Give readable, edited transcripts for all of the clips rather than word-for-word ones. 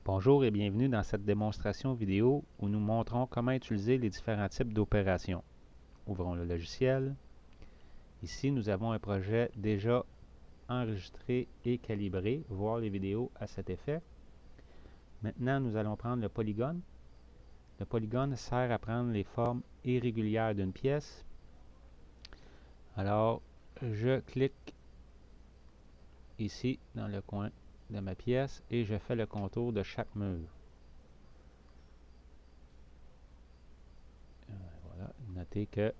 Bonjour et bienvenue dans cette démonstration vidéo où nous montrons comment utiliser les différents types d'opérations. Ouvrons le logiciel. Ici, nous avons un projet déjà enregistré et calibré. Voir les vidéos à cet effet. Maintenant, nous allons prendre le polygone. Le polygone sert à prendre les formes irrégulières d'une pièce. Alors, je clique ici dans le coin de ma pièce et je fais le contour de chaque mur. Voilà, notez que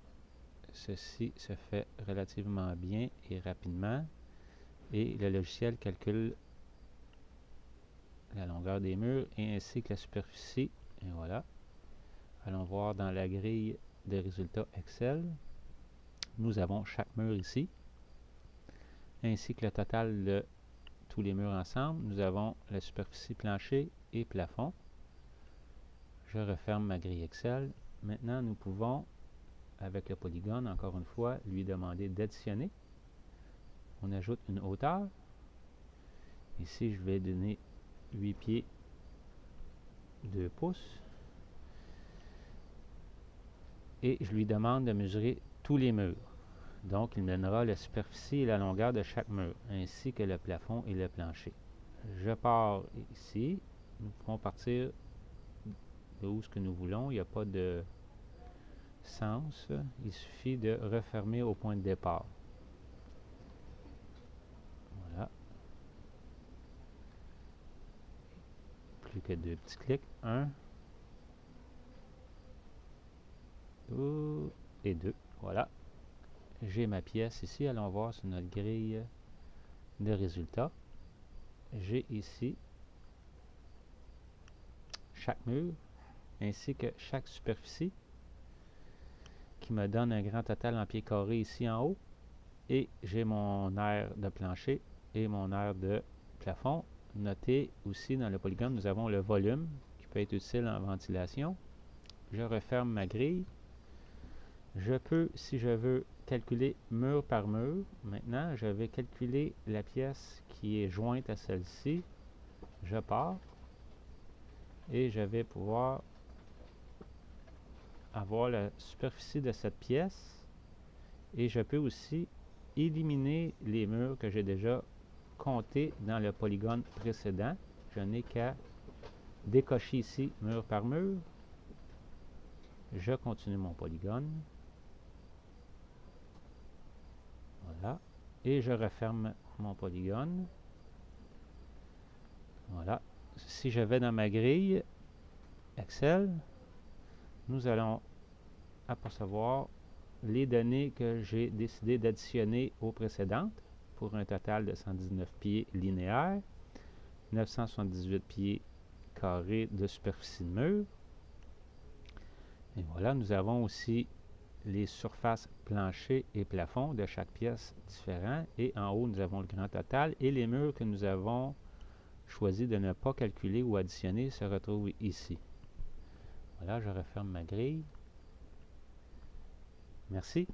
ceci se fait relativement bien et rapidement et le logiciel calcule la longueur des murs et ainsi que la superficie. Et voilà. Allons voir dans la grille de résultats Excel. Nous avons chaque mur ici ainsi que le total de tous les murs ensemble. Nous avons la superficie plancher et plafond. Je referme ma grille Excel. Maintenant, nous pouvons, avec le polygone, encore une fois, lui demander d'additionner. On ajoute une hauteur. Ici, je vais donner 8 pieds 2 pouces. Et je lui demande de mesurer tous les murs. Donc, il me donnera la superficie et la longueur de chaque mur, ainsi que le plafond et le plancher. Je pars ici. Nous pouvons partir de où ce que nous voulons. Il n'y a pas de sens. Il suffit de refermer au point de départ. Voilà. Plus que deux petits clics. 1 et 2. Voilà. J'ai ma pièce ici. Allons voir sur notre grille de résultats. J'ai ici chaque mur ainsi que chaque superficie qui me donne un grand total en pieds carrés ici en haut. Et j'ai mon aire de plancher et mon aire de plafond. Notez aussi dans le polygone, nous avons le volume qui peut être utile en ventilation. Je referme ma grille. Je peux, si je veux, calculer mur par mur. Maintenant, je vais calculer la pièce qui est jointe à celle-ci. Je pars et je vais pouvoir avoir la superficie de cette pièce. Et je peux aussi éliminer les murs que j'ai déjà comptés dans le polygone précédent. Je n'ai qu'à décocher ici mur par mur. Je continue mon polygone. Voilà. Et je referme mon polygone. Voilà. Si je vais dans ma grille Excel, nous allons apercevoir les données que j'ai décidé d'additionner aux précédentes pour un total de 119 pieds linéaires, 978 pieds carrés de superficie de mur. Et voilà, nous avons aussi les surfaces plancher et plafond de chaque pièce différent. Et en haut, nous avons le grand total. Et les murs que nous avons choisi de ne pas calculer ou additionner se retrouvent ici. Voilà, je referme ma grille. Merci.